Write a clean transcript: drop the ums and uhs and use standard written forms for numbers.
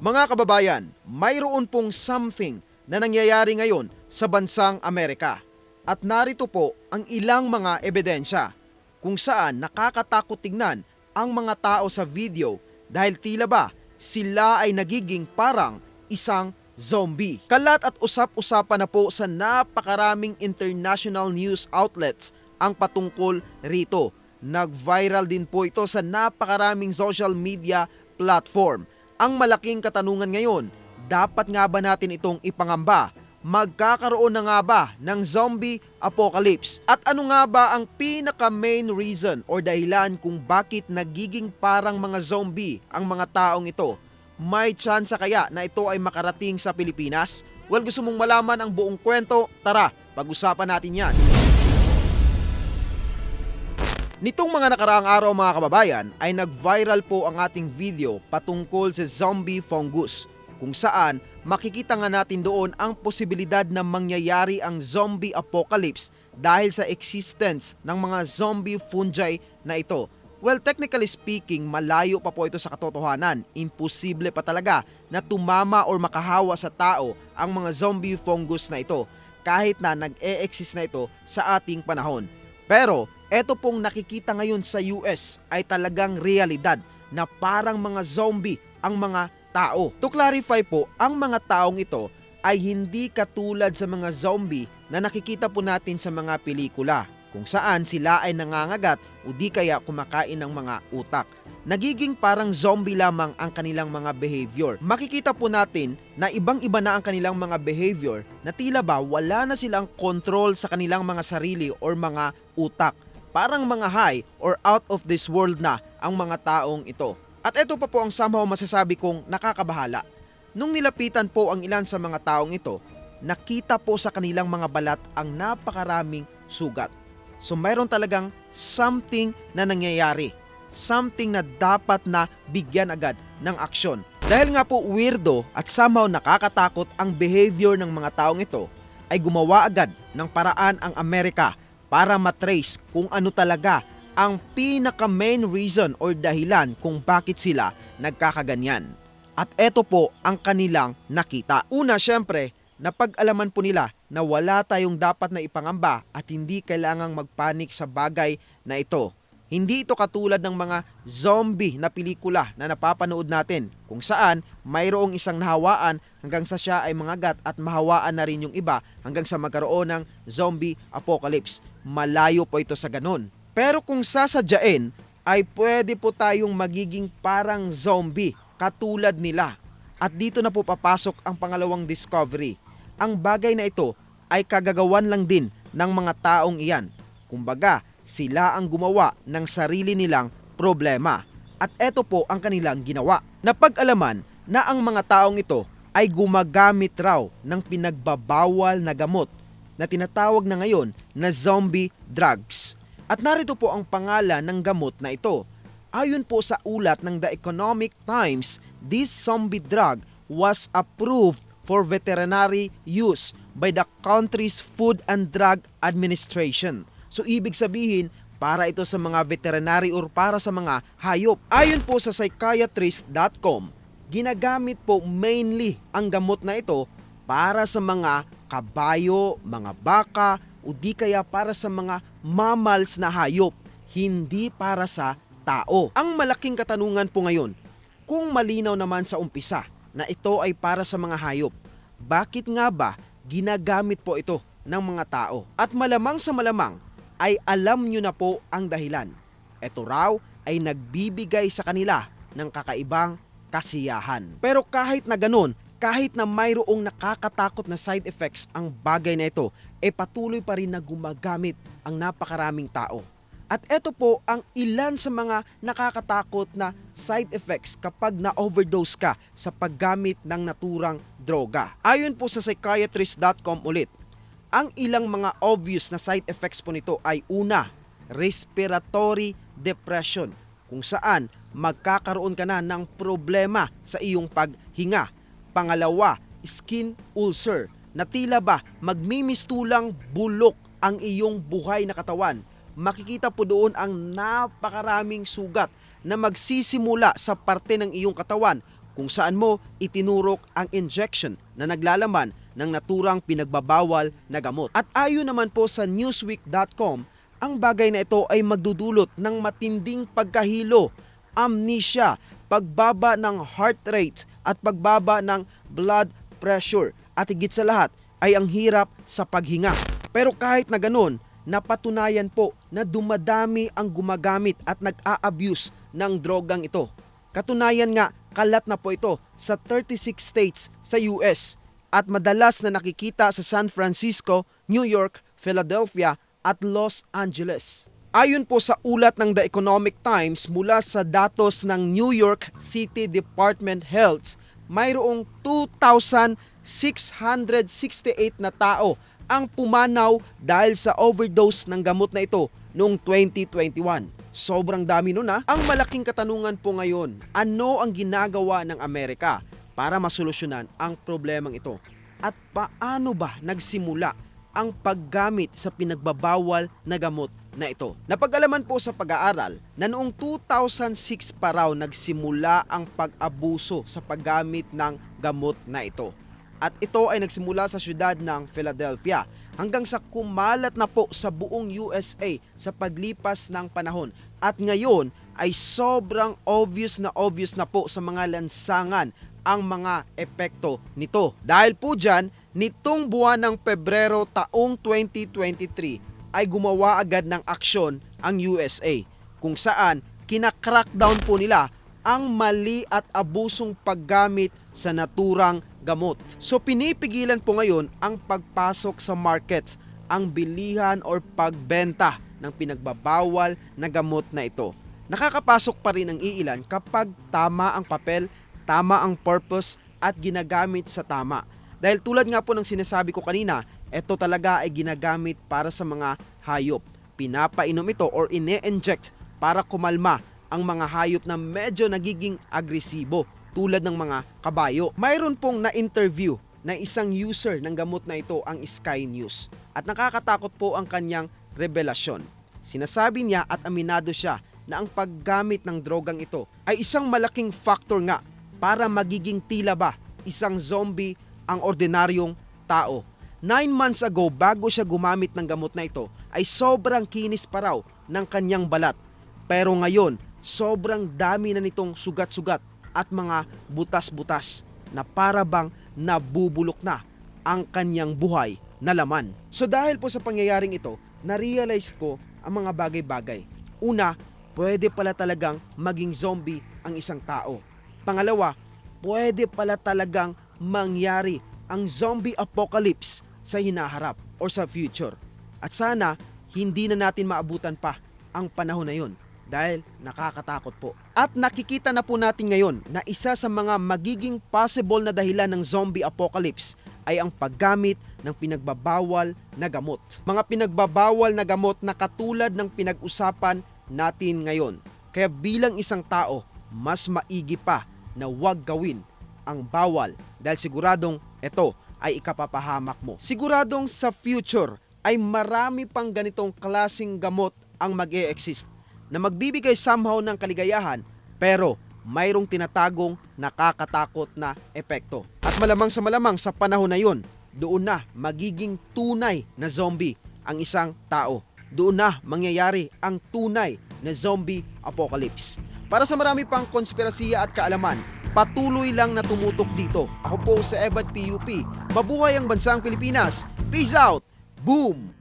Mga kababayan, mayroon pong something na nangyayari ngayon sa bansang Amerika. At narito po ang ilang mga ebidensya kung saan nakakatakot tignan ang mga tao sa video dahil tila ba sila ay nagiging parang isang zombie. Kalat at usap-usapan na po sa napakaraming international news outlets ang patungkol rito. Nag-viral din po ito sa napakaraming social media platform. Ang malaking katanungan ngayon, dapat nga ba natin itong ipangamba? Magkakaroon na nga ba ng zombie apocalypse? At ano nga ba ang pinaka-main reason o dahilan kung bakit nagiging parang mga zombie ang mga taong ito? May tsansa kaya na ito ay makarating sa Pilipinas? Well, gusto mong malaman ang buong kwento? Tara, pag-usapan natin yan. Nitong mga nakaraang araw mga kababayan ay nag-viral po ang ating video patungkol sa zombie fungus kung saan makikita nga natin doon ang posibilidad na mangyayari ang zombie apocalypse dahil sa existence ng mga zombie fungi na ito. Well, technically speaking, malayo pa po ito sa katotohanan. Imposible pa talaga na tumama or makahawa sa tao ang mga zombie fungus na ito kahit na nag-e-exist na ito sa ating panahon. Pero eto pong nakikita ngayon sa US ay talagang realidad na parang mga zombie ang mga tao. To clarify po, ang mga taong ito ay hindi katulad sa mga zombie na nakikita po natin sa mga pelikula kung saan sila ay nangangagat o di kaya kumakain ng mga utak. Nagiging parang zombie lamang ang kanilang mga behavior. Makikita po natin na ibang-iba na ang kanilang mga behavior na tila ba wala na silang control sa kanilang mga sarili or mga utak. Parang mga high or out of this world na ang mga taong ito. At ito pa po ang somehow masasabi kong nakakabahala. Nung nilapitan po ang ilan sa mga taong ito, nakita po sa kanilang mga balat ang napakaraming sugat. So mayroon talagang something na nangyayari. Something na dapat na bigyan agad ng aksyon. Dahil nga po weirdo at somehow nakakatakot ang behavior ng mga taong ito, ay gumawa agad ng paraan ang Amerika para matrace kung ano talaga ang pinaka-main reason or dahilan kung bakit sila nagkakaganyan. At eto po ang kanilang nakita. Una, syempre, napag-alaman po nila na wala tayong dapat na ipangamba at hindi kailangang magpanik sa bagay na ito. Hindi ito katulad ng mga zombie na pelikula na napapanood natin kung saan mayroong isang nahawaan hanggang sa siya ay mangagat at mahawaan na rin yung iba hanggang sa magkaroon ng zombie apocalypse. Malayo po ito sa ganun. Pero kung sasadyain ay pwede po tayong magiging parang zombie katulad nila. At dito na po papasok ang pangalawang discovery. Ang bagay na ito ay kagagawan lang din ng mga taong iyan. Kumbaga, sila ang gumawa ng sarili nilang problema. At eto po ang kanilang ginawa. Napag-alaman na ang mga taong ito ay gumagamit raw ng pinagbabawal na gamot na tinatawag na ngayon na zombie drugs. At narito po ang pangalan ng gamot na ito. Ayon po sa ulat ng The Economic Times, this zombie drug was approved for veterinary use by the country's Food and Drug Administration. So ibig sabihin, para ito sa mga veterinary or para sa mga hayop. Ayon po sa psychiatrist.com, ginagamit po mainly ang gamot na ito para sa mga kabayo, mga baka, o di kaya para sa mga mammals na hayop, hindi para sa tao. Ang malaking katanungan po ngayon, kung malinaw naman sa umpisa na ito ay para sa mga hayop, bakit nga ba ginagamit po ito ng mga tao? At malamang sa malamang, ay alam nyo na po ang dahilan. Ito raw ay nagbibigay sa kanila ng kakaibang kasiyahan. Pero kahit na ganun, kahit na mayroong nakakatakot na side effects ang bagay na ito, patuloy pa rin na gumagamit ang napakaraming tao. At ito po ang ilan sa mga nakakatakot na side effects kapag na-overdose ka sa paggamit ng naturang droga. Ayon po sa psychiatrist.com ulit, ang ilang mga obvious na side effects po nito ay una, respiratory depression, kung saan magkakaroon ka na ng problema sa iyong paghinga. Pangalawa, skin ulcer, na tila ba magmimistulang bulok ang iyong buhay na katawan. Makikita po doon ang napakaraming sugat na magsisimula sa parte ng iyong katawan kung saan mo itinurok ang injection na naglalaman ng naturang pinagbabawal na gamot. At ayon naman po sa newsweek.com, ang bagay na ito ay magdudulot ng matinding pagkahilo, amnesia, pagbaba ng heart rate at pagbaba ng blood pressure at higit sa lahat ay ang hirap sa paghinga. Pero kahit na ganun, napatunayan po na dumadami ang gumagamit at nag-a-abuse ng drogang ito. Katunayan nga, kalat na po ito sa 36 states sa US at madalas na nakikita sa San Francisco, New York, Philadelphia at Los Angeles. Ayon po sa ulat ng The Economic Times mula sa datos ng New York City Department Health, mayroong 2,668 na tao ang pumanaw dahil sa overdose ng gamot na ito noong 2021. Sobrang dami nun ha. Ang malaking katanungan po ngayon, ano ang ginagawa ng Amerika para masolusyonan ang problemang ito? At paano ba nagsimula ang paggamit sa pinagbabawal na gamot na ito? Napag-alaman po sa pag-aaral na noong 2006 pa raw nagsimula ang pag-abuso sa paggamit ng gamot na ito. At ito ay nagsimula sa siyudad ng Philadelphia hanggang sa kumalat na po sa buong USA sa paglipas ng panahon. At ngayon ay sobrang obvious na po sa mga lansangan ang mga epekto nito. Dahil po dyan, nitong buwan ng Pebrero taong 2023 ay gumawa agad ng aksyon ang USA kung saan kinakrakdown po nila ang mali at abusong paggamit sa naturang gamot. So pinipigilan po ngayon ang pagpasok sa market, ang bilihan or pagbenta ng pinagbabawal na gamot na ito. Nakakapasok pa rin ang iilan kapag tama ang papel, tama ang purpose at ginagamit sa tama. Dahil tulad nga po ng sinasabi ko kanina, ito talaga ay ginagamit para sa mga hayop. Pinapainom ito or ine-inject para kumalma ang mga hayop na medyo nagiging agresibo tulad ng mga kabayo. Mayroon pong na-interview na isang user ng gamot na ito ang Sky News at nakakatakot po ang kanyang revelasyon. Sinasabi niya at aminado siya na ang paggamit ng drogang ito ay isang malaking factor nga para magiging tila ba isang zombie ang ordinaryong tao. 9 months ago, bago siya gumamit ng gamot na ito, ay sobrang kinis pa raw ng kanyang balat. Pero ngayon, sobrang dami na nitong sugat-sugat at mga butas-butas na para bang nabubulok na ang kanyang buhay na laman. So dahil po sa pangyayaring ito, na-realize ko ang mga bagay-bagay. Una, pwede pala talagang maging zombie ang isang tao. Pangalawa, pwede pala talagang mangyari ang zombie apocalypse sa hinaharap or sa future. At sana, hindi na natin maabutan pa ang panahon na yun dahil nakakatakot po. At nakikita na po natin ngayon na isa sa mga magiging possible na dahilan ng zombie apocalypse ay ang paggamit ng pinagbabawal na gamot. Mga pinagbabawal na gamot na katulad ng pinag-usapan natin ngayon. Kaya bilang isang tao, mas maigi pa na huwag gawin ang bawal dahil siguradong ito ay ikapapahamak mo. Siguradong sa future ay marami pang ganitong klaseng gamot ang mag-e-exist na magbibigay somehow ng kaligayahan pero mayroong tinatagong nakakatakot na epekto. At malamang sa panahon na yun, doon na magiging tunay na zombie ang isang tao. Doon na mangyayari ang tunay na zombie apocalypse. Para sa marami pang konspirasiya at kaalaman, patuloy lang na tumutok dito. Ako po si Evad PUP. Mabuhay ang bansang Pilipinas. Peace out! Boom!